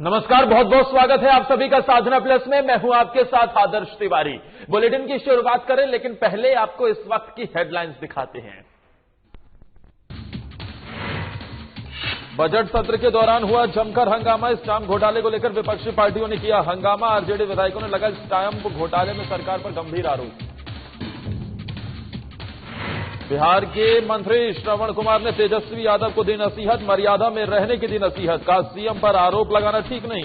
नमस्कार, बहुत बहुत स्वागत है आप सभी का साधना प्लस में। मैं हूं आपके साथ आदर्श तिवारी। बुलेटिन की शुरुआत करें, लेकिन पहले आपको इस वक्त की हेडलाइंस दिखाते हैं। बजट सत्र के दौरान हुआ जमकर हंगामा। स्टाम्प घोटाले को लेकर विपक्षी पार्टियों ने किया हंगामा। आरजेडी विधायकों ने लगा स्टाम्प घोटाले में सरकार पर गंभीर आरोप। बिहार के मंत्री श्रवण कुमार ने तेजस्वी यादव को दी नसीहत, मर्यादा में रहने की दी नसीहत। कहा सीएम पर आरोप लगाना ठीक नहीं।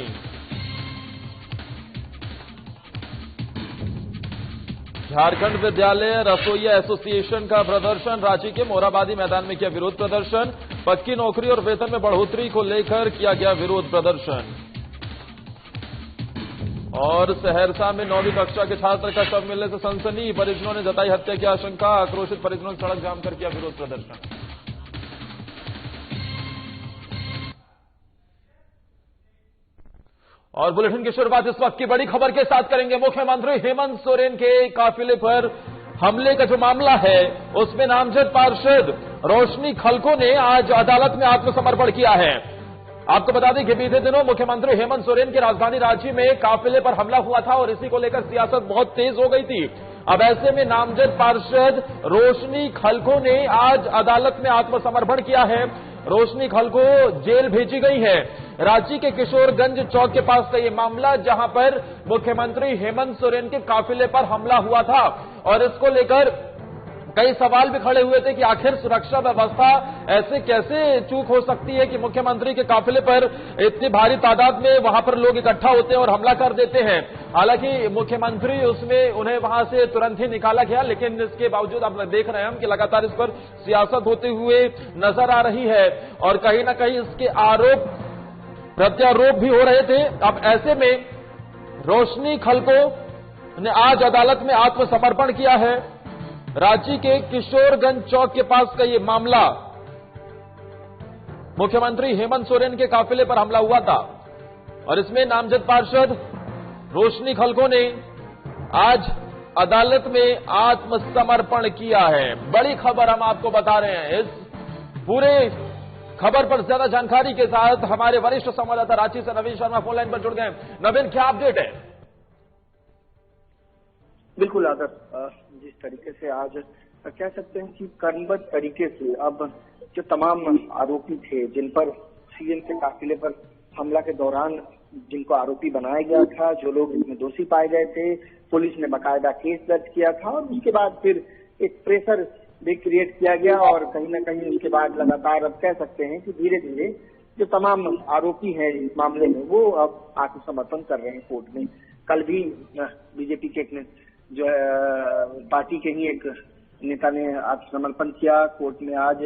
झारखंड विद्यालय रसोइया एसोसिएशन का प्रदर्शन। रांची के मोरहाबादी मैदान में किया विरोध प्रदर्शन। पक्की नौकरी और वेतन में बढ़ोतरी को लेकर किया गया विरोध प्रदर्शन। और सहरसा में 9वीं कक्षा के छात्र का शव मिलने से सनसनी। परिजनों ने जताई हत्या की आशंका। आक्रोशित परिजनों ने सड़क जाम कर किया विरोध प्रदर्शन। और बुलेटिन की शुरुआत इस वक्त की बड़ी खबर के साथ करेंगे। मुख्यमंत्री हेमंत सोरेन के काफिले पर हमले का जो मामला है, उसमें नामजद पार्षद रोशनी खलको ने आज अदालत में आत्मसमर्पण किया है। आपको बता दें कि बीते दिनों मुख्यमंत्री हेमंत सोरेन की राजधानी रांची में काफिले पर हमला हुआ था और इसी को लेकर सियासत बहुत तेज हो गई थी। अब ऐसे में नामजद पार्षद रोशनी खलको ने आज अदालत में आत्मसमर्पण किया है। रोशनी खलको जेल भेजी गई है। रांची के किशोरगंज चौक के पास का ये मामला, जहां पर मुख्यमंत्री हेमंत सोरेन के काफिले पर हमला हुआ था और इसको लेकर कई सवाल भी खड़े हुए थे कि आखिर सुरक्षा व्यवस्था ऐसे कैसे चूक हो सकती है कि मुख्यमंत्री के काफिले पर इतनी भारी तादाद में वहां पर लोग इकट्ठा होते हैं और हमला कर देते हैं। हालांकि मुख्यमंत्री उसमें उन्हें वहां से तुरंत ही निकाला गया, लेकिन इसके बावजूद आप देख रहे हैं हम कि लगातार इस पर सियासत होते हुए नजर आ रही है और कहीं ना कहीं इसके आरोप प्रत्यारोप भी हो रहे थे। अब ऐसे में रोशनी खलको ने आज अदालत में आत्मसमर्पण किया है। रांची के किशोरगंज चौक के पास का ये मामला, मुख्यमंत्री हेमंत सोरेन के काफिले पर हमला हुआ था और इसमें नामजद पार्षद रोशनी खलको ने आज अदालत में आत्मसमर्पण किया है। बड़ी खबर हम आपको बता रहे हैं। इस पूरे खबर पर ज्यादा जानकारी के साथ हमारे वरिष्ठ संवाददाता रांची से नवीन शर्मा फोन लाइन पर जुड़ गए। नवीन, क्या अपडेट है? बिल्कुल आदर्श, जिस तरीके से आज कह सकते हैं कि क्रमबद्ध तरीके से अब जो तमाम आरोपी थे जिन पर सीएम के काफिले पर हमला के दौरान जिनको आरोपी बनाया गया था, जो लोग इसमें दोषी पाए गए थे, पुलिस ने बाकायदा केस दर्ज किया था और उसके बाद फिर एक प्रेशर भी क्रिएट किया गया और कहीं ना कहीं उसके बाद लगातार अब कह सकते हैं कि धीरे धीरे जो तमाम आरोपी हैं इस मामले में वो अब आत्मसमर्पण कर रहे हैं कोर्ट में। कल भी बीजेपी के जो पार्टी के ही एक नेता ने आत्मसमर्पण किया कोर्ट में। आज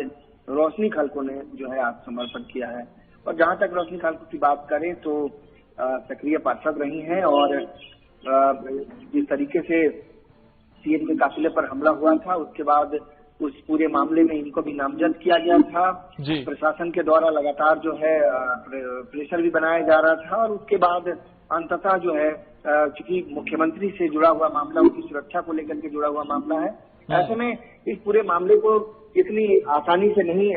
रोशनी खलको ने जो है आत्मसमर्पण किया है। और जहां तक रोशनी खलको की बात करें तो सक्रिय पार्षद रही हैं और जिस तरीके से सीएम के काफिले पर हमला हुआ था उसके बाद उस पूरे मामले में इनको भी नामजद किया गया था। प्रशासन के द्वारा लगातार जो है प्रेशर भी बनाया जा रहा था और उसके बाद अंततः जो है चूंकि मुख्यमंत्री से जुड़ा हुआ मामला, उनकी सुरक्षा को लेकर के जुड़ा हुआ मामला है, ऐसे में इस पूरे मामले को इतनी आसानी से नहीं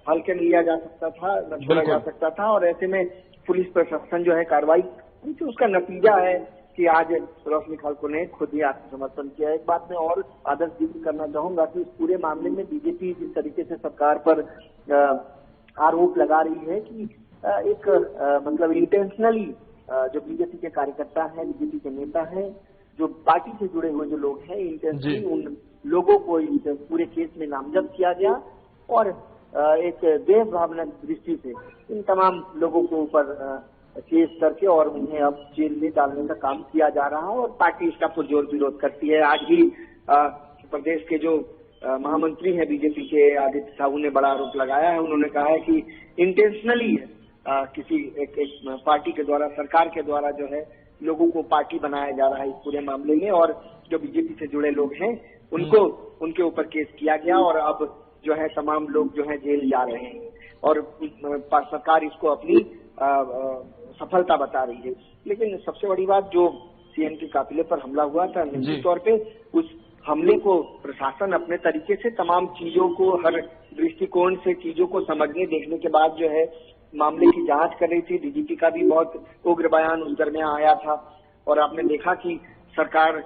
हल्के में लिया जा सकता था, न छोड़ा जा सकता था और ऐसे में पुलिस प्रशासन जो है कार्रवाई, तो उसका नतीजा है कि आज रोशनी खलको ने खुद ही आत्मसमर्पण किया। एक बात मैं और आदर्श जिक्र करना चाहूंगा कि इस पूरे मामले में बीजेपी जिस तरीके से सरकार पर आरोप लगा रही है कि एक मतलब इंटेंशनली जो बीजेपी के कार्यकर्ता हैं, बीजेपी के नेता हैं, जो पार्टी से जुड़े हुए जो लोग हैं, इंटेंशनली उन लोगों को इस पूरे केस में नामजद किया गया और एक देश भावना दृष्टि से इन तमाम लोगों के ऊपर केस करके और उन्हें अब जेल में डालने का काम किया जा रहा है और पार्टी इसका पुरजोर विरोध करती है। आज भी प्रदेश के जो महामंत्री हैं बीजेपी के, आदित्य साहू ने बड़ा आरोप लगाया है। उन्होंने कहा है कि इंटेंशनली किसी एक पार्टी के द्वारा, सरकार के द्वारा जो है लोगों को पार्टी बनाया जा रहा है इस पूरे मामले में और जो बीजेपी से जुड़े लोग हैं उनको उनके ऊपर केस किया गया और अब जो है तमाम लोग जो है जेल जा रहे हैं और सरकार इसको अपनी सफलता बता रही है। लेकिन सबसे बड़ी बात, जो सीएम के काफिले पर हमला हुआ था, निश्चित तौर पे उस हमले को प्रशासन अपने तरीके से तमाम चीजों को, हर दृष्टिकोण से चीजों को समझने देखने के बाद जो है मामले की जांच कर रही थी। डीजीपी का भी बहुत उग्र बयान उस दरमियान आया था और आपने देखा कि सरकार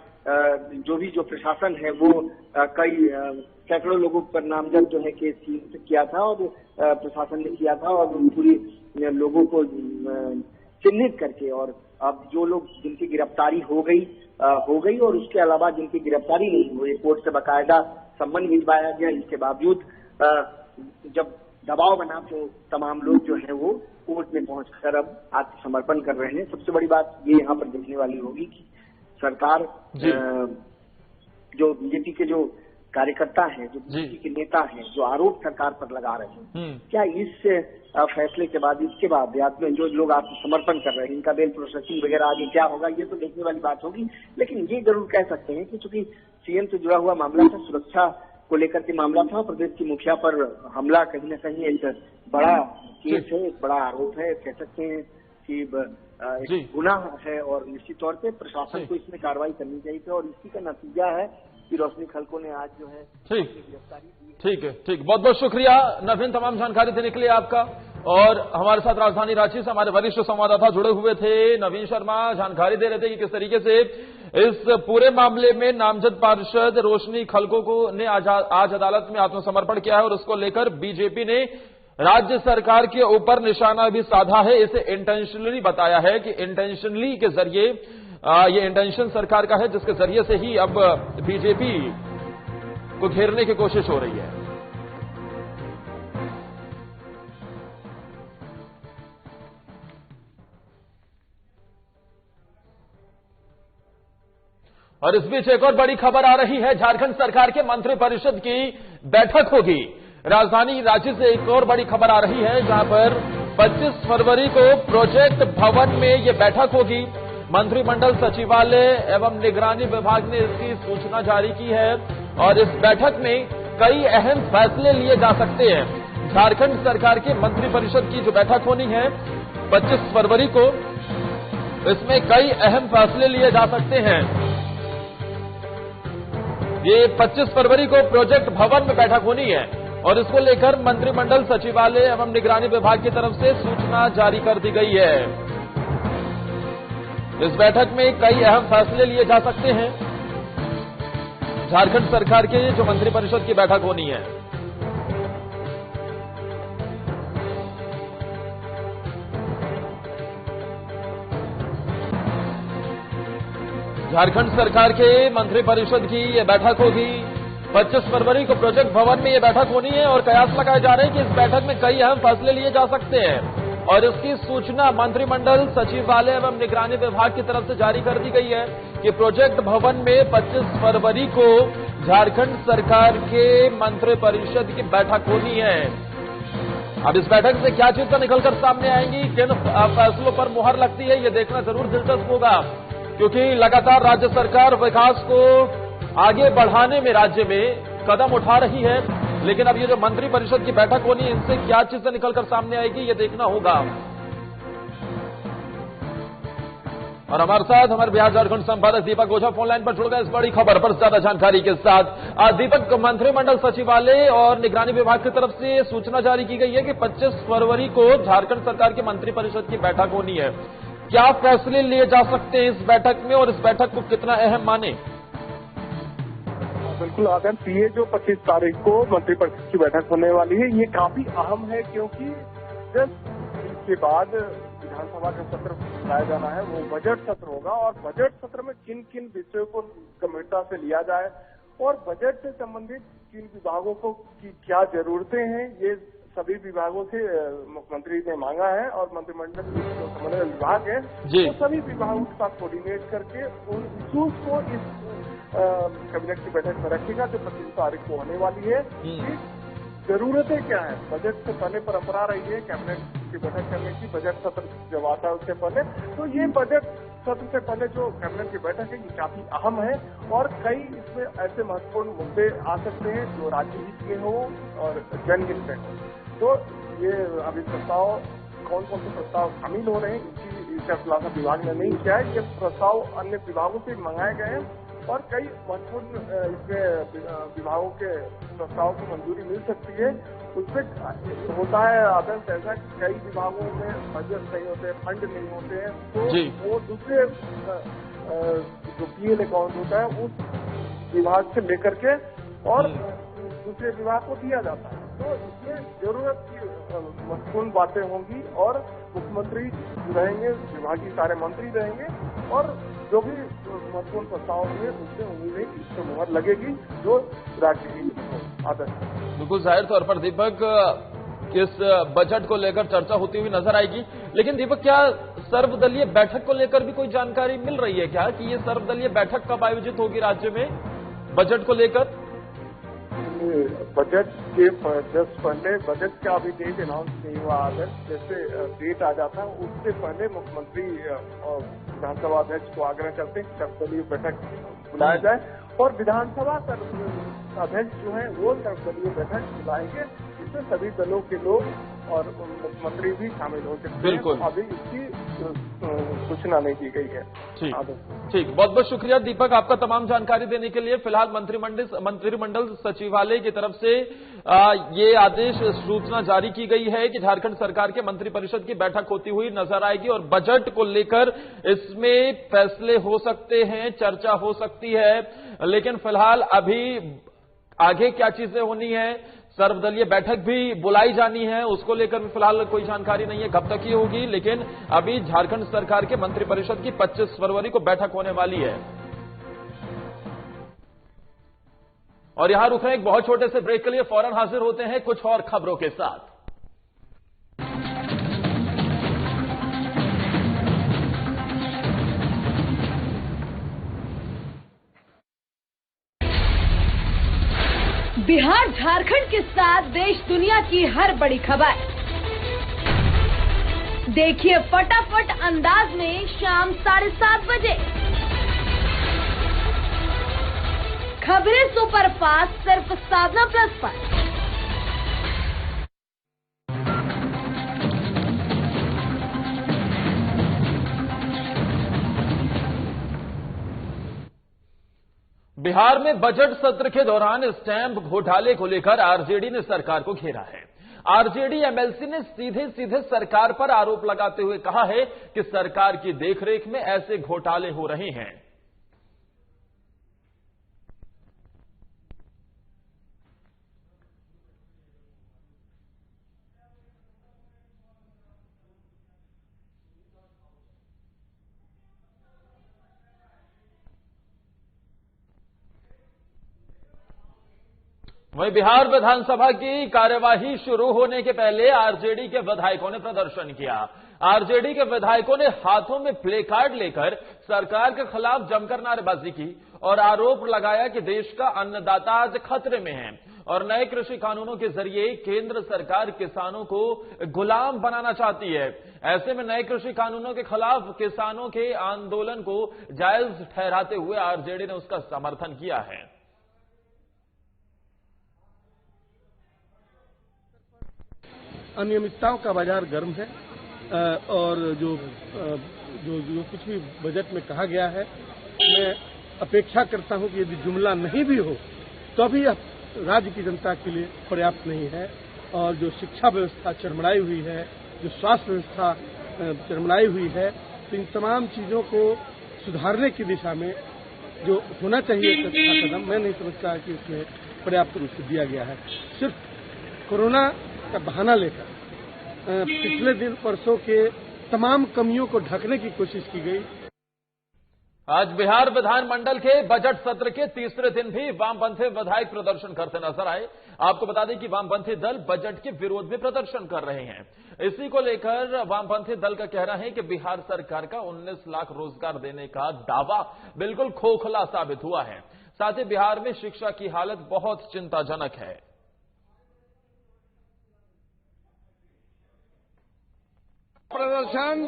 जो प्रशासन है वो कई सैकड़ों लोगों पर नामजद जो है केस किया था और प्रशासन ने किया था और पूरी लोगों को चिन्हित करके और अब जो लोग जिनकी गिरफ्तारी हो गई और उसके अलावा जिनकी गिरफ्तारी नहीं हुई कोर्ट से बाकायदा सम्मन भिजवाया गया। इसके बावजूद जब दबाव बना तो तमाम लोग जो है वो कोर्ट में पहुंचकर अब आत्मसमर्पण कर रहे हैं। सबसे बड़ी बात ये यहाँ पर देखने वाली होगी कि सरकार जो बीजेपी के जो कार्यकर्ता हैं, जो बीजेपी के नेता हैं, जो आरोप सरकार पर लगा रहे हैं, क्या इस फैसले के बाद इसके बाद में जो लोग आत्मसमर्पण कर रहे हैं इनका बेल प्रोसेसिंग वगैरह आगे क्या होगा, ये तो देखने वाली बात होगी। लेकिन ये जरूर कह सकते हैं कि चूंकि सीएम से जुड़ा हुआ मामला था, सुरक्षा को लेकर के मामला था, प्रदेश की मुखिया पर हमला कहीं न कहीं एक बड़ा केस है, एक बड़ा आरोप है, कह सकते हैं कि एक गुनाह है और निश्चित तौर पे प्रशासन को इसमें कार्रवाई करनी चाहिए थी और इसी का नतीजा है कि रोशनी खलको ने आज जो है गिरफ्तारी दी। ठीक है, ठीक, बहुत बहुत शुक्रिया नवीन, तमाम जानकारी देने के लिए आपका। और हमारे साथ राजधानी रांची से हमारे वरिष्ठ संवाददाता जुड़े हुए थे, नवीन शर्मा जानकारी दे रहे थे कि किस तरीके से इस पूरे मामले में नामजद पार्षद रोशनी खलको ने आज अदालत में आत्मसमर्पण किया है और उसको लेकर बीजेपी ने राज्य सरकार के ऊपर निशाना भी साधा है। इसे इंटेंशनली बताया है कि इंटेंशनली के जरिए ये इंटेंशन सरकार का है, जिसके जरिए से ही अब बीजेपी को घेरने की कोशिश हो रही है। और इस बीच एक और बड़ी खबर आ रही है, झारखंड सरकार के मंत्रिपरिषद की बैठक होगी। राजधानी रांची से एक और बड़ी खबर आ रही है, जहां पर 25 फरवरी को प्रोजेक्ट भवन में यह बैठक होगी। मंत्रिमंडल सचिवालय एवं निगरानी विभाग ने इसकी सूचना जारी की है और इस बैठक में कई अहम फैसले लिए जा सकते हैं। झारखंड सरकार के मंत्रिपरिषद की जो बैठक होनी है 25 फरवरी को, इसमें कई अहम फैसले लिए जा सकते हैं। ये 25 फरवरी को प्रोजेक्ट भवन में बैठक होनी है और इसको लेकर मंत्रिमंडल सचिवालय एवं निगरानी विभाग की तरफ से सूचना जारी कर दी गई है। इस बैठक में कई अहम फैसले लिए जा सकते हैं। झारखंड सरकार के जो मंत्रिपरिषद की बैठक होनी है, झारखंड सरकार के मंत्रिपरिषद की यह बैठक होगी 25 फरवरी को प्रोजेक्ट भवन में यह बैठक होनी है और कयास लगाए जा रहे हैं कि इस बैठक में कई अहम फैसले लिए जा सकते हैं और इसकी सूचना मंत्रिमंडल सचिवालय एवं निगरानी विभाग की तरफ से जारी कर दी गई है कि प्रोजेक्ट भवन में 25 फरवरी को झारखंड सरकार के मंत्रिपरिषद की बैठक होनी है। अब इस बैठक से क्या चीजें निकलकर सामने आएंगी, किन फैसलों पर मुहर लगती है, ये देखना जरूर दिलचस्प होगा, क्योंकि लगातार राज्य सरकार विकास को आगे बढ़ाने में राज्य में कदम उठा रही है। लेकिन अब ये जो मंत्रिपरिषद की बैठक होनी है, इनसे क्या चीजें निकलकर सामने आएगी, ये देखना होगा। और हमारे साथ हमारे बिहार झारखंड संपादक दीपक ओझा फोन लाइन पर जुड़ गए इस बड़ी खबर पर ज्यादा जानकारी के साथ। दीपक, मंत्रिमंडल सचिवालय और निगरानी विभाग की तरफ से सूचना जारी की गई है कि 25 फरवरी को झारखंड सरकार की मंत्रिपरिषद की बैठक होनी है। क्या फैसले लिए जा सकते हैं इस बैठक में और इस बैठक को कितना अहम माने? बिल्कुल आदर्श, ये जो 25 तारीख को मंत्रिपरिषद की बैठक होने वाली है ये काफी अहम है, क्योंकि जस्ट इसके बाद विधानसभा का सत्र बुलाया जाना है, वो बजट सत्र होगा और बजट सत्र में किन किन विषयों को गंभीरता से लिया जाए और बजट से संबंधित किन विभागों को की क्या जरूरतें हैं, ये सभी विभागों से मुख्यमंत्री ने मांगा है और मंत्रिमंडल जो संबंधित विभाग है वो सभी विभागों के साथ कोऑर्डिनेट करके उन इश्यूज को इस कैबिनेट की बैठक में रखेगा जो 25 तारीख को होने वाली है। जरूरतें क्या है, बजट से पहले परंपरा रही है कैबिनेट की बैठक करने की, बजट सत्र जब आता है उससे पहले, तो ये बजट सत्र से पहले जो कैबिनेट की बैठक है ये काफी अहम है और कई इसमें ऐसे महत्वपूर्ण मुद्दे आ सकते हैं जो राज्य हित में हो और जनहित में हो। तो ये अभी प्रस्ताव कौन कौन से प्रस्ताव शामिल हो रहे हैं इसका खुलासा विभाग ने नहीं किया है। ये प्रस्ताव अन्य विभागों से मंगाए गए हैं और कई महत्वपूर्ण इसमें विभागों के प्रस्ताव को मंजूरी मिल सकती है। उसमें होता है आदर्श ऐसा कि कई विभागों में बजट नहीं होते, फंड नहीं होते हैं, तो वो दूसरे जो पीएल अकाउंट होता है उस विभाग से लेकर के और दूसरे विभाग को दिया जाता है। तो इसमें जरूरत की महत्वपूर्ण बातें होंगी और मुख्यमंत्री रहेंगे, विभागीय सारे मंत्री रहेंगे और जो भी महत्वपूर्ण प्रस्ताव हुए उससे उम्मीद है कि इससे मुहर लगेगी जो राज्य की आदर्श। बिल्कुल जाहिर तौर पर दीपक इस बजट को लेकर चर्चा होती हुई नजर आएगी, लेकिन दीपक क्या सर्वदलीय बैठक को लेकर भी कोई जानकारी मिल रही है क्या कि ये सर्वदलीय बैठक कब आयोजित होगी राज्य में बजट को लेकर? बजट के जस्ट पहले बजट का अभी डेट अनाउंस नहीं हुआ आदर्श, जैसे डेट आ जाता है उससे पहले मुख्यमंत्री और विधानसभा अध्यक्ष को आग्रह करते हैं कि सर्वदलीय बैठक बुलाया जाए और विधानसभा अध्यक्ष जो है वो सर्वदलीय बैठक बुलाएंगे, जिसमें सभी दलों के लोग और मुख्यमंत्री भी शामिल हो सकते हैं। अभी इसकी सूचना नहीं दी गई है। ठीक, बहुत बहुत शुक्रिया दीपक आपका तमाम जानकारी देने के लिए। फिलहाल मंत्रिमंडल सचिवालय की तरफ से ये आदेश सूचना जारी की गई है कि झारखंड सरकार के मंत्रिपरिषद की बैठक होती हुई नजर आएगी और बजट को लेकर इसमें फैसले हो सकते हैं, चर्चा हो सकती है, लेकिन फिलहाल अभी आगे क्या चीजें होनी है, सर्वदलीय बैठक भी बुलाई जानी है, उसको लेकर भी फिलहाल कोई जानकारी नहीं है कब तक ही होगी, लेकिन अभी झारखंड सरकार के मंत्रिपरिषद की 25 फरवरी को बैठक होने वाली है। और यहां रुक रहे हैं एक बहुत छोटे से ब्रेक के लिए, फौरन हाजिर होते हैं कुछ और खबरों के साथ। बिहार झारखंड के साथ देश दुनिया की हर बड़ी खबर देखिए फटाफट अंदाज में शाम 7:30 बजे। खबरें सुपरफास्ट सिर्फ साधना प्लस पर। बिहार में बजट सत्र के दौरान स्टैंप घोटाले को लेकर आरजेडी ने सरकार को घेरा है। आरजेडी एमएलसी ने सीधे सीधे सरकार पर आरोप लगाते हुए कहा है कि सरकार की देखरेख में ऐसे घोटाले हो रहे हैं। वहीं बिहार विधानसभा की कार्यवाही शुरू होने के पहले आरजेडी के विधायकों ने प्रदर्शन किया। आरजेडी के विधायकों ने हाथों में प्ले कार्ड लेकर सरकार के खिलाफ जमकर नारेबाजी की और आरोप लगाया कि देश का अन्नदाता आज खतरे में है और नए कृषि कानूनों के जरिए केंद्र सरकार किसानों को गुलाम बनाना चाहती है। ऐसे में नए कृषि कानूनों के खिलाफ किसानों के आंदोलन को जायज ठहराते हुए आरजेडी ने उसका समर्थन किया है। अनियमितताओं का बाजार गर्म है और जो कुछ भी बजट में कहा गया है, मैं अपेक्षा करता हूं कि यदि जुमला नहीं भी हो तो अभी राज्य की जनता के लिए पर्याप्त नहीं है। और जो शिक्षा व्यवस्था चरमराई हुई है, जो स्वास्थ्य व्यवस्था चरमराई हुई है, तो इन तमाम चीजों को सुधारने की दिशा में जो होना चाहिए कदम, मैं नहीं समझता कि इसमें पर्याप्त रूप से दिया गया है। सिर्फ कोरोना का बहाना लेकर पिछले दिन परसों के तमाम कमियों को ढकने की कोशिश की गई। आज बिहार विधानमंडल के बजट सत्र के तीसरे दिन भी वामपंथी विधायक प्रदर्शन करते नजर आए। आपको बता दें कि वामपंथी दल बजट के विरोध में प्रदर्शन कर रहे हैं। इसी को लेकर वामपंथी दल का कहना है कि बिहार सरकार का 19 लाख रोजगार देने का दावा बिल्कुल खोखला साबित हुआ है। साथ ही बिहार में शिक्षा की हालत बहुत चिंताजनक है। प्रदर्शन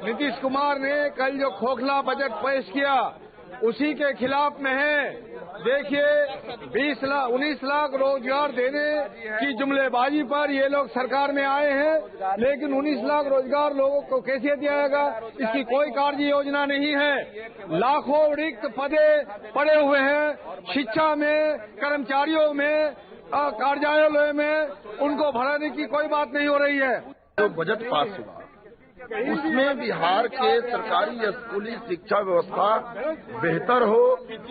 नीतीश कुमार ने कल जो खोखला बजट पेश किया उसी के खिलाफ में है। देखिए 19 लाख रोजगार देने की जुमलेबाजी पर ये लोग सरकार में आए हैं, लेकिन 19 लाख रोजगार लोगों को कैसे दिया जाएगा, इसकी कोई कार्य योजना नहीं है। लाखों रिक्त पदे पड़े हुए हैं, शिक्षा में, कर्मचारियों में, कार्यालय में उनको भराने की कोई बात नहीं हो रही है। जो बजट पास हुआ उसमें बिहार के सरकारी स्कूली शिक्षा व्यवस्था बेहतर हो।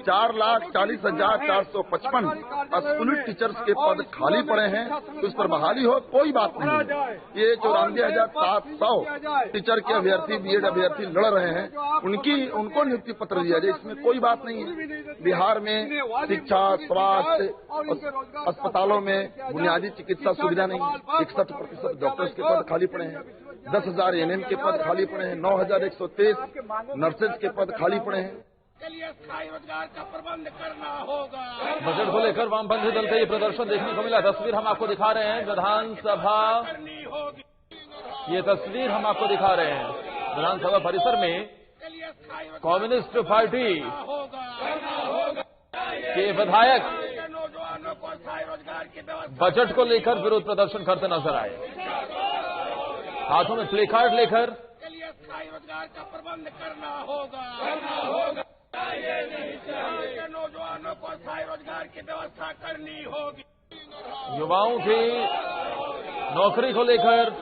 4,40,455 स्कूली टीचर्स के पद खाली पड़े हैं, उस पर बहाली हो, कोई बात नहीं है। ये 94,700 टीचर के अभ्यर्थी बीएड अभ्यर्थी लड़ रहे हैं, उनको नियुक्ति पत्र दिया जाए, इसमें कोई बात नहीं है। बिहार में शिक्षा, स्वास्थ्य, अस्पतालों में बुनियादी चिकित्सा सुविधा नहीं, 61% डॉक्टर्स के पद खाली पड़े हैं, 10,000 एनएम के पद खाली पड़े हैं, 9,123 नर्सेज के पद खाली पड़े हैं। स्थायी रोजगार का प्रबंध करना होगा। बजट को लेकर वामपंथी दल का ये प्रदर्शन देखने को मिला। तस्वीर हम आपको दिखा रहे हैं विधानसभा, ये तस्वीर हम आपको दिखा रहे हैं विधानसभा परिसर में कम्युनिस्ट पार्टी के विधायक बजट को लेकर विरोध प्रदर्शन करते नजर आए, हाथों में प्ले कार्ड लेकर। स्थायी रोजगार का प्रबंध करना होगा। नौजवानों को स्थायी रोजगार की व्यवस्था करनी होगी। युवाओं की नौकरी को लेकर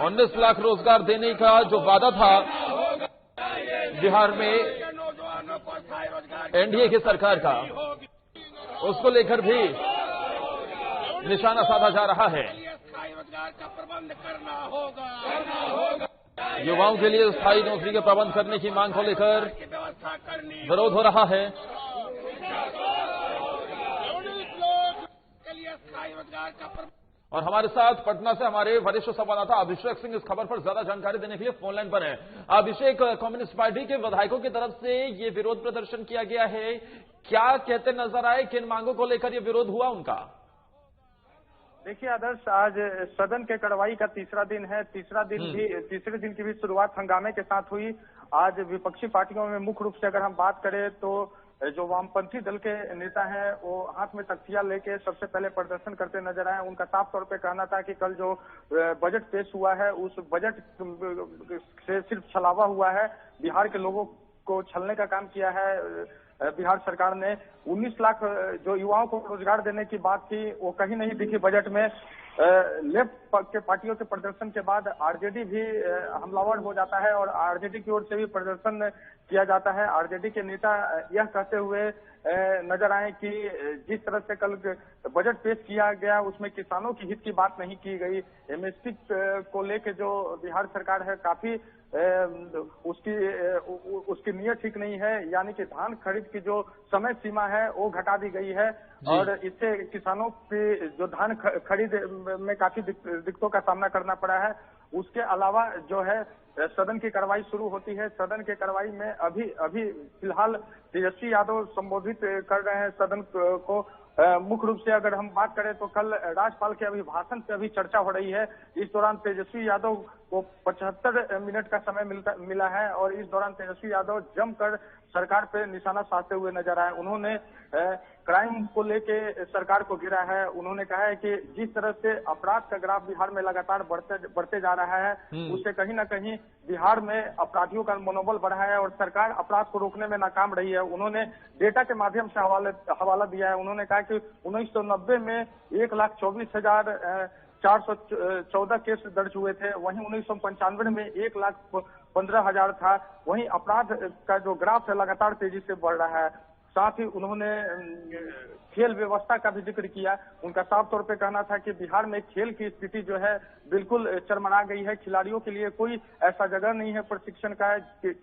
19 लाख रोजगार देने का जो वादा था बिहार में नौजवानों को स्थायी रोजगार एनडीए की सरकार का, उसको लेकर भी निशाना साधा जा रहा है। स्थायी रोजगार का प्रबंध करना होगा। युवाओं के लिए स्थायी नौकरी के प्रबंध करने की मांग को लेकर व्यवस्था करनी विरोध हो रहा है। स्थायी रोजगार का प्रबंध। और हमारे साथ पटना से हमारे वरिष्ठ संवाददाता अभिषेक सिंह इस खबर पर ज्यादा जानकारी देने के लिए फोन लाइन पर हैं। अभिषेक, कम्युनिस्ट पार्टी के विधायकों की तरफ से ये विरोध प्रदर्शन किया गया है, क्या कहते नजर आए, किन मांगों को लेकर ये विरोध हुआ उनका? देखिए आदर्श, आज सदन के कार्रवाई का तीसरा दिन है। तीसरे दिन की भी शुरुआत हंगामे के साथ हुई। आज विपक्षी पार्टियों में मुख्य रूप से अगर हम बात करें तो जो वामपंथी दल के नेता हैं वो हाथ में तख्तियां लेके सबसे पहले प्रदर्शन करते नजर आए। उनका साफ तौर पे कहना था कि कल जो बजट पेश हुआ है उस बजट से सिर्फ छलावा हुआ है, बिहार के लोगों को छलने का काम किया है। बिहार सरकार ने 19 लाख जो युवाओं को रोजगार देने की बात थी वो कहीं नहीं दिखी बजट में। लेफ्ट के पार्टियों के प्रदर्शन के बाद आरजेडी भी हमलावर हो जाता है और आरजेडी की ओर से भी प्रदर्शन किया जाता है। आरजेडी के नेता यह कहते हुए नजर आए कि जिस तरह से कल बजट पेश किया गया उसमें किसानों की हित की बात नहीं की गई। एमएसपी को लेके जो बिहार सरकार है काफी उसकी नीयत ठीक नहीं है, यानी कि धान खरीद की जो समय सीमा है वो घटा दी गई है और इससे किसानों की जो धान खरीद में काफी दिक्कतों का सामना करना पड़ा है। उसके अलावा जो है सदन की कार्रवाई शुरू होती है। सदन की कार्रवाई में अभी फिलहाल तेजस्वी यादव संबोधित कर रहे हैं सदन को। मुख्य रूप से अगर हम बात करें तो कल राज्यपाल के अभिभाषण पे अभी चर्चा हो रही है। इस दौरान तेजस्वी यादव को 75 मिनट का समय मिला है और इस दौरान तेजस्वी यादव जमकर सरकार पे निशाना साधते हुए नजर आए। उन्होंने क्राइम को लेके सरकार को गिरा है। उन्होंने कहा है कि जिस तरह से अपराध का ग्राफ बिहार में लगातार बढ़ते जा रहा है उससे कहीं ना कहीं बिहार में अपराधियों का मनोबल बढ़ा है और सरकार अपराध को रोकने में नाकाम रही है। उन्होंने डेटा के माध्यम से हवाला दिया है। उन्होंने कहा कि 1990 में 1,24,414 केस दर्ज हुए थे, वहीं 1995 में 1,15,000 था। वहीं अपराध का जो ग्राफ है लगातार तेजी से बढ़ रहा है। साथ ही उन्होंने खेल व्यवस्था का भी जिक्र किया। उनका साफ तौर पे कहना था कि बिहार में खेल की स्थिति जो है बिल्कुल चरमरा गई है। खिलाड़ियों के लिए कोई ऐसा जगह नहीं है प्रशिक्षण का कि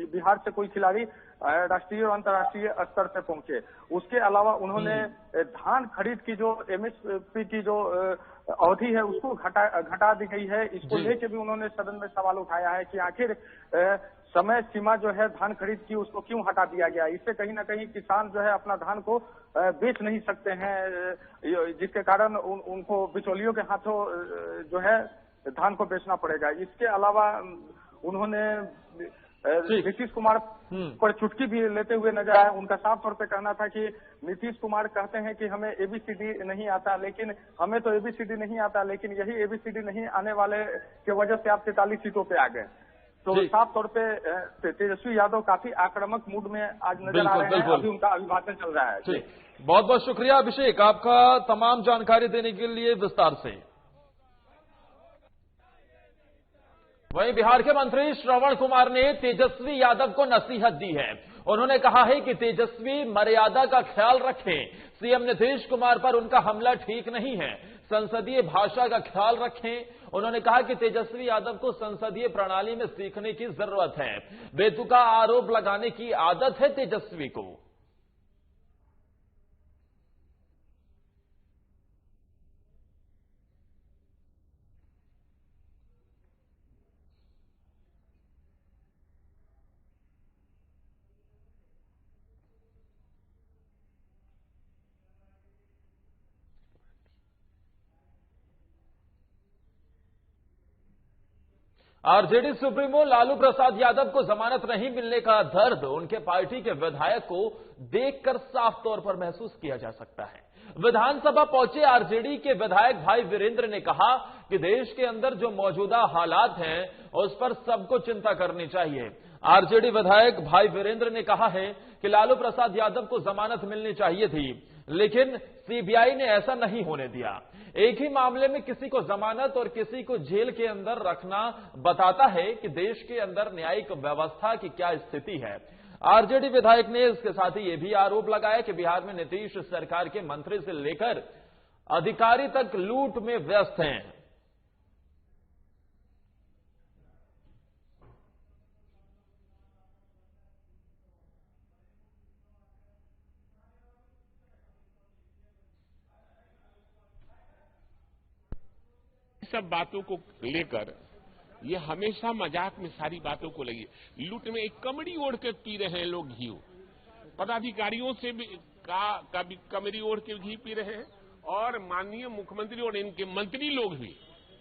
बिहार से कोई खिलाड़ी राष्ट्रीय और अंतर्राष्ट्रीय स्तर पे पहुंचे। उसके अलावा उन्होंने धान खरीद की जो एमएसपी की जो अवधि है उसको घटा दी गई है। इसको लेके भी उन्होंने सदन में सवाल उठाया है कि आखिर समय सीमा जो है धान खरीद की उसको क्यों हटा दिया गया। इससे कहीं ना कहीं किसान जो है अपना धान को बेच नहीं सकते हैं, जिसके कारण उनको बिचौलियों के हाथों जो है धान को बेचना पड़ेगा। इसके अलावा उन्होंने नीतीश कुमार पर चुटकी भी लेते हुए नजर आए। उनका साफ तौर पे कहना था कि नीतीश कुमार कहते हैं कि हमें एबीसीडी नहीं आता, लेकिन हमें तो एबीसीडी नहीं आता, लेकिन यही एबीसीडी नहीं आने वाले की वजह से आप 43 सीटों पे आ गए। तो साफ तौर पे तेजस्वी यादव काफी आक्रामक मूड में आज नजर आ रहे हैं। अभी उनका अभिभाषण चल रहा है। बहुत बहुत शुक्रिया अभिषेक, आपका तमाम जानकारी देने के लिए विस्तार से। वहीं बिहार के मंत्री श्रवण कुमार ने तेजस्वी यादव को नसीहत दी है। उन्होंने कहा है कि तेजस्वी मर्यादा का ख्याल रखें। सीएम नीतीश कुमार पर उनका हमला ठीक नहीं है, संसदीय भाषा का ख्याल रखें। उन्होंने कहा कि तेजस्वी यादव को संसदीय प्रणाली में सीखने की जरूरत है। बेतुका आरोप लगाने की आदत है तेजस्वी को। आरजेडी सुप्रीमो लालू प्रसाद यादव को जमानत नहीं मिलने का दर्द उनके पार्टी के विधायक को देखकर साफ तौर पर महसूस किया जा सकता है। विधानसभा पहुंचे आरजेडी के विधायक भाई वीरेंद्र ने कहा कि देश के अंदर जो मौजूदा हालात हैं उस पर सबको चिंता करनी चाहिए। आरजेडी विधायक भाई वीरेंद्र ने कहा है कि लालू प्रसाद यादव को जमानत मिलनी चाहिए थी, लेकिन सीबीआई ने ऐसा नहीं होने दिया। एक ही मामले में किसी को जमानत और किसी को जेल के अंदर रखना बताता है कि देश के अंदर न्यायिक व्यवस्था की क्या स्थिति है। आरजेडी विधायक ने इसके साथ ही यह भी आरोप लगाया कि बिहार में नीतीश सरकार के मंत्री से लेकर अधिकारी तक लूट में व्यस्त हैं। सब बातों को लेकर ये हमेशा मजाक में सारी बातों को लगी। लूट में एक कमड़ी ओढ़ के पी रहे हैं लोग घी, पदाधिकारियों से भी कभी कमड़ी ओढ़ के घी पी रहे हैं और माननीय मुख्यमंत्री और इनके मंत्री लोग भी,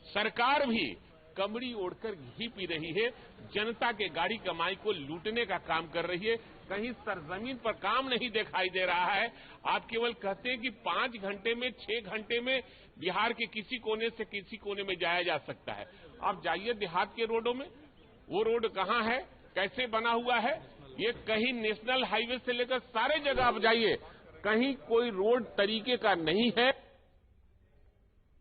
सरकार भी कमड़ी ओढ़कर घी पी रही है। जनता के गाड़ी कमाई को लूटने का काम कर रही है। कहीं सरजमीन पर काम नहीं दिखाई दे रहा है। आप केवल कहते हैं कि 5 घंटे में 6 घंटे में बिहार के किसी कोने से किसी कोने में जाया जा सकता है। आप जाइए देहात के रोडों में, वो रोड कहां है, कैसे बना हुआ है। ये कहीं नेशनल हाईवे से लेकर सारे जगह आप जाइए, कहीं कोई रोड तरीके का नहीं है।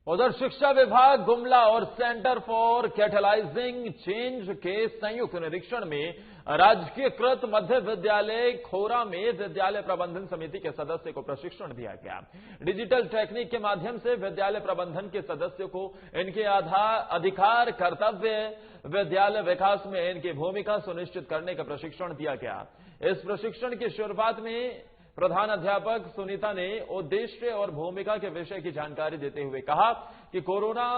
उधर शिक्षा विभाग गुमला और सेंटर फॉर कैटलाइजिंग चेंज के संयुक्त निरीक्षण में राजकीयकृत मध्य विद्यालय खोरा में विद्यालय प्रबंधन समिति के सदस्य को प्रशिक्षण दिया गया। डिजिटल टेक्निक के माध्यम से विद्यालय प्रबंधन के सदस्यों को इनके अधिकार, कर्तव्य, विद्यालय विकास में इनकी भूमिका सुनिश्चित करने का प्रशिक्षण दिया गया। इस प्रशिक्षण की शुरुआत में प्रधान अध्यापक सुनीता ने उद्देश्य और भूमिका के विषय की जानकारी देते हुए कहा कि कोरोना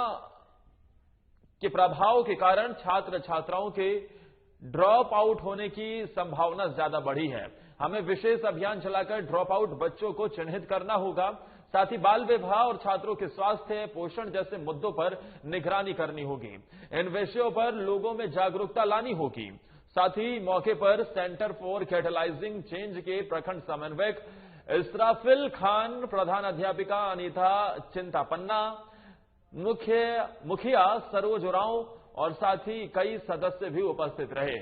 के प्रभाव के कारण छात्र छात्राओं के ड्रॉप आउट होने की संभावना ज्यादा बढ़ी है। हमें विशेष अभियान चलाकर ड्रॉप आउट बच्चों को चिन्हित करना होगा। साथ ही बाल विवाह और छात्रों के स्वास्थ्य, पोषण जैसे मुद्दों पर निगरानी करनी होगी। इन विषयों पर लोगों में जागरूकता लानी होगी। साथ ही मौके पर सेंटर फॉर कैटलाइजिंग चेंज के प्रखंड समन्वयक इसराफिल खान, प्रधान अध्यापिका अनीता चिंतापन्ना, मुखिया सरोज उरांव और साथ ही कई सदस्य भी उपस्थित रहे।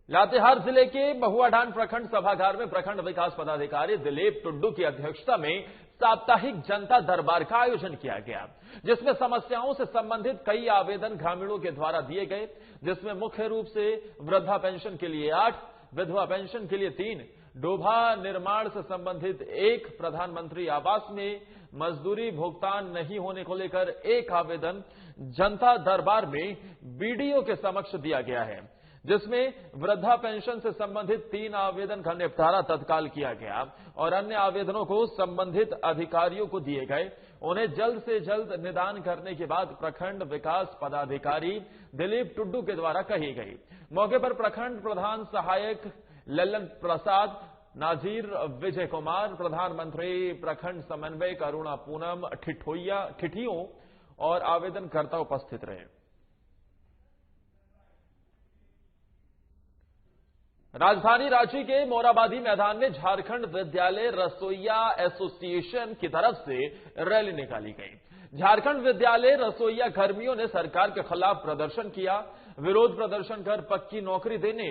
लातेहार जिले के महुआडांड प्रखंड सभागार में प्रखंड विकास पदाधिकारी दिलीप टुड्डू की अध्यक्षता में साप्ताहिक जनता दरबार का आयोजन किया गया, जिसमें समस्याओं से संबंधित कई आवेदन ग्रामीणों के द्वारा दिए गए, जिसमें मुख्य रूप से वृद्धा पेंशन के लिए 8, विधवा पेंशन के लिए 3, डोभा निर्माण से संबंधित 1, प्रधानमंत्री आवास में मजदूरी भुगतान नहीं होने को लेकर 1 आवेदन जनता दरबार में बीडीओ के समक्ष दिया गया है, जिसमें वृद्धा पेंशन से संबंधित 3 आवेदन का निपटारा तत्काल किया गया और अन्य आवेदनों को संबंधित अधिकारियों को दिए गए। उन्हें जल्द से जल्द निदान करने के बाद प्रखंड विकास पदाधिकारी दिलीप टुड्डू के द्वारा कही गई। मौके पर प्रखंड प्रधान सहायक लल्लन प्रसाद, नाजीर विजय कुमार, प्रधानमंत्री प्रखंड समन्वयक अरुणा पूनम ठिठियों और आवेदनकर्ता उपस्थित रहे। राजधानी रांची के मोराबादी मैदान में झारखंड विद्यालय रसोइया एसोसिएशन की तरफ से रैली निकाली गई। झारखंड विद्यालय रसोइया कर्मियों ने सरकार के खिलाफ प्रदर्शन किया। विरोध प्रदर्शन कर पक्की नौकरी देने,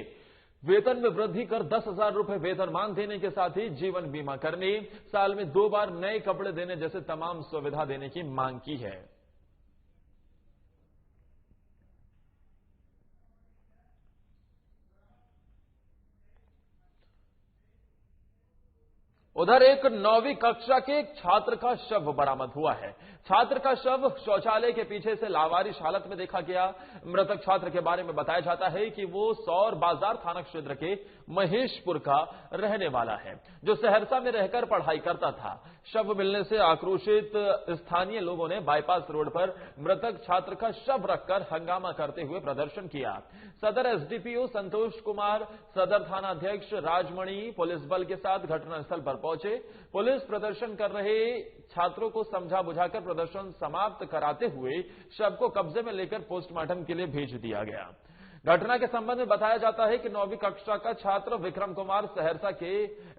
वेतन में वृद्धि कर 10,000 रुपए वेतनमान देने के साथ ही जीवन बीमा करने, साल में 2 बार नए कपड़े देने जैसे तमाम सुविधा देने की मांग की है। उधर एक 9वीं कक्षा के एक छात्र का शव बरामद हुआ है। छात्र का शव शौचालय के पीछे से लावारिश हालत में देखा गया। मृतक छात्र के बारे में बताया जाता है कि वो सौर बाजार थाना क्षेत्र के महेशपुर का रहने वाला है, जो सहरसा में रहकर पढ़ाई करता था। शव मिलने से आक्रोशित स्थानीय लोगों ने बाईपास रोड पर मृतक छात्र का शव रखकर हंगामा करते हुए प्रदर्शन किया। सदर एसडीपीओ संतोष कुमार, सदर थाना अध्यक्ष राजमणि पुलिस बल के साथ घटनास्थल पर पहुंचे। पुलिस प्रदर्शन कर रहे छात्रों को समझा बुझाकर प्रदर्शन समाप्त कराते हुए शव को कब्जे में लेकर पोस्टमार्टम के लिए भेज दिया गया। घटना के संबंध में बताया जाता है कि 9वीं कक्षा का छात्र विक्रम कुमार सहरसा के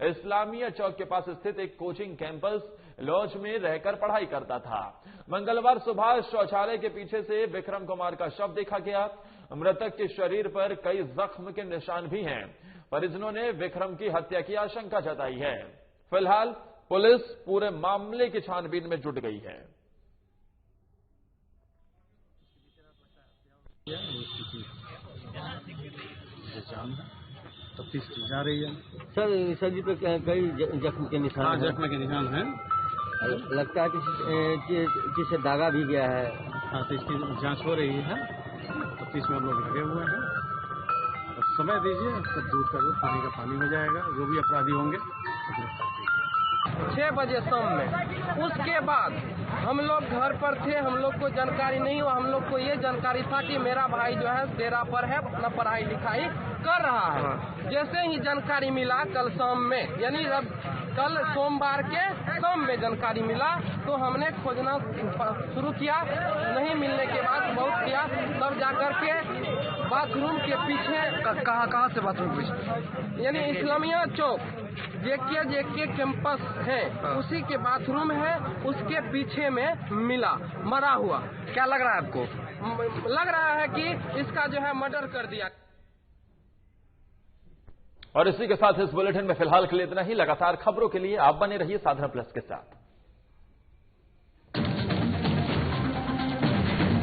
इस्लामिया चौक के पास स्थित एक कोचिंग कैंपस लॉज में रहकर पढ़ाई करता था। मंगलवार सुबह शौचालय के पीछे से विक्रम कुमार का शव देखा गया। मृतक के शरीर पर कई जख्म के निशान भी हैं। परिजनों ने विक्रम की हत्या की आशंका जताई है। फिलहाल पुलिस पूरे मामले की छानबीन में जुट गई है। तफ्तीश की जा रही है। सर जी पे कई जख्म के निशान हैं। जख्म के निशान हैं। लगता है किसी से दागा भी गया है। हाँ, तो इसकी जांच हो रही है। तफ्तीश में हम लोग लगे हुए हैं। तो समय दीजिए, सब दूध का दूध, पानी का पानी हो जाएगा। जो भी अपराधी होंगे 6 बजे शाम में। उसके बाद हम लोग घर पर थे, हम लोग को जानकारी नहीं हुआ। हम लोग को ये जानकारी था कि मेरा भाई जो है डेरा पर है, अपना पढ़ाई लिखाई कर रहा है। जैसे ही जानकारी मिला कल शाम में, यानी कल सोमवार के शाम में जानकारी मिला, तो हमने खोजना शुरू किया। नहीं मिलने के बाद बहुत किया, तब जाकर के बाथरूम के पीछे, कहाँ से बाथरूम पीछे, यानी इस्लामिया चौक जेके कैंपस है, उसी के बाथरूम है, उसके पीछे में मिला मरा हुआ। क्या लग रहा है आपको? लग रहा है कि इसका जो है मर्डर कर दिया। और इसी के साथ इस बुलेटिन में फिलहाल के लिए इतना ही। लगातार खबरों के लिए आप बने रहिए साधना प्लस के साथ।